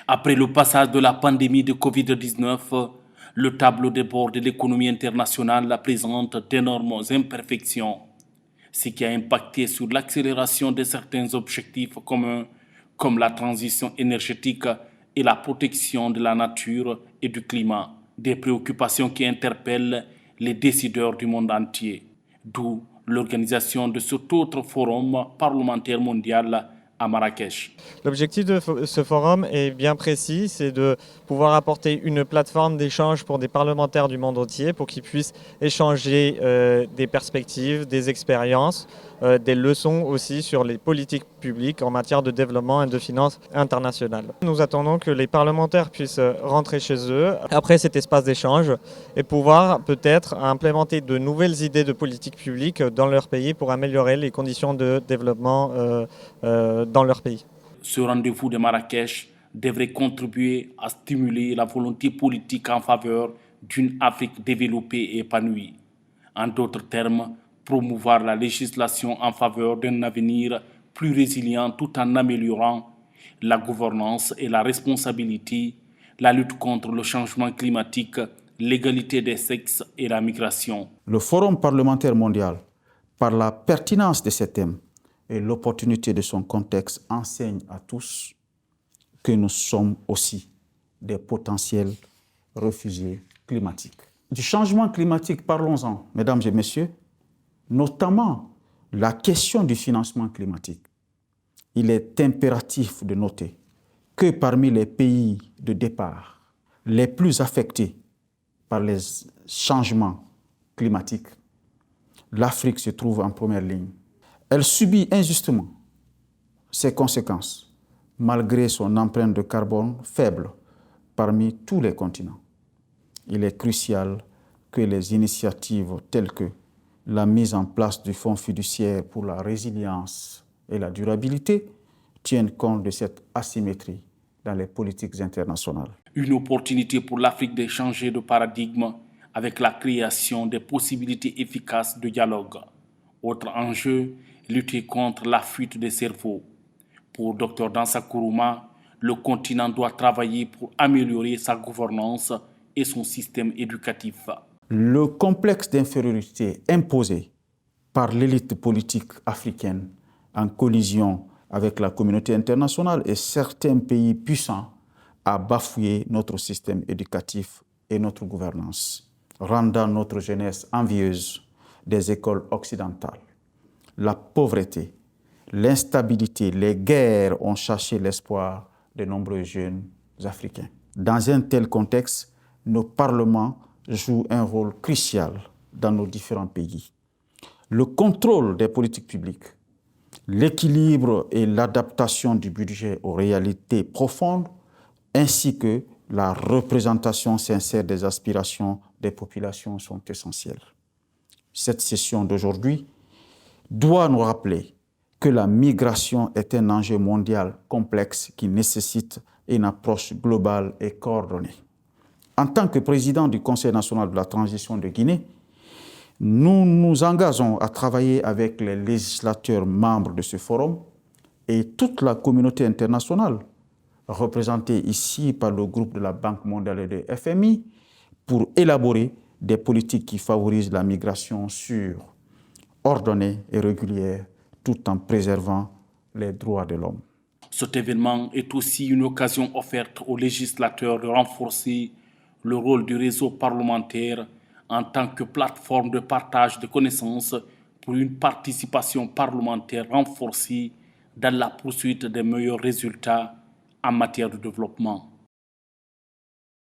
Après le passage de la pandémie de Covid-19, le tableau de bord de l'économie internationale présente d'énormes imperfections, ce qui a impacté sur l'accélération de certains objectifs communs comme la transition énergétique et la protection de la nature et du climat, des préoccupations qui interpellent les décideurs du monde entier, d'où l'organisation de cet autre forum parlementaire mondial à Marrakech. L'objectif de ce forum est bien précis, c'est de pouvoir apporter une plateforme d'échange pour des parlementaires du monde entier pour qu'ils puissent échanger des perspectives, des expériences, des leçons aussi sur les politiques publiques en matière de développement et de finances internationales. Nous attendons que les parlementaires puissent rentrer chez eux après cet espace d'échange et pouvoir peut-être implémenter de nouvelles idées de politique publique dans leur pays pour améliorer les conditions de développement dans leur pays. Ce rendez-vous de Marrakech devrait contribuer à stimuler la volonté politique en faveur d'une Afrique développée et épanouie. En d'autres termes, promouvoir la législation en faveur d'un avenir plus résilient tout en améliorant la gouvernance et la responsabilité, la lutte contre le changement climatique, l'égalité des sexes et la migration. Le Forum parlementaire mondial, par la pertinence de ces thèmes et l'opportunité de son contexte, enseigne à tous que nous sommes aussi des potentiels réfugiés climatiques. Du changement climatique, parlons-en, mesdames et messieurs, notamment la question du financement climatique. Il est impératif de noter que parmi les pays de départ les plus affectés par les changements climatiques, l'Afrique se trouve en première ligne. Elle subit injustement ses conséquences, malgré son empreinte de carbone faible parmi tous les continents. Il est crucial que les initiatives telles que la mise en place du Fonds fiduciaire pour la résilience et la durabilité tiennent compte de cette asymétrie dans les politiques internationales. Une opportunité pour l'Afrique de changer de paradigme avec la création des possibilités efficaces de dialogue. Autre enjeu, lutter contre la fuite des cerveaux. Pour Dr Dansa Kourouma, le continent doit travailler pour améliorer sa gouvernance et son système éducatif. Le complexe d'infériorité imposé par l'élite politique africaine en collision avec la communauté internationale et certains pays puissants a bafoué notre système éducatif et notre gouvernance, rendant notre jeunesse envieuse des écoles occidentales. La pauvreté, l'instabilité, les guerres ont cherché l'espoir de nombreux jeunes africains. Dans un tel contexte, nos parlements jouent un rôle crucial dans nos différents pays. Le contrôle des politiques publiques, l'équilibre et l'adaptation du budget aux réalités profondes, ainsi que la représentation sincère des aspirations des populations sont essentielles. Cette session d'aujourd'hui doit nous rappeler que la migration est un enjeu mondial complexe qui nécessite une approche globale et coordonnée. En tant que président du Conseil national de la transition de Guinée, nous nous engageons à travailler avec les législateurs membres de ce forum et toute la communauté internationale, représentée ici par le groupe de la Banque mondiale et de FMI, pour élaborer des politiques qui favorisent la migration sûre, ordonnée et régulière, tout en préservant les droits de l'homme. Cet événement est aussi une occasion offerte aux législateurs de renforcer le rôle du réseau parlementaire en tant que plateforme de partage de connaissances pour une participation parlementaire renforcée dans la poursuite des meilleurs résultats en matière de développement.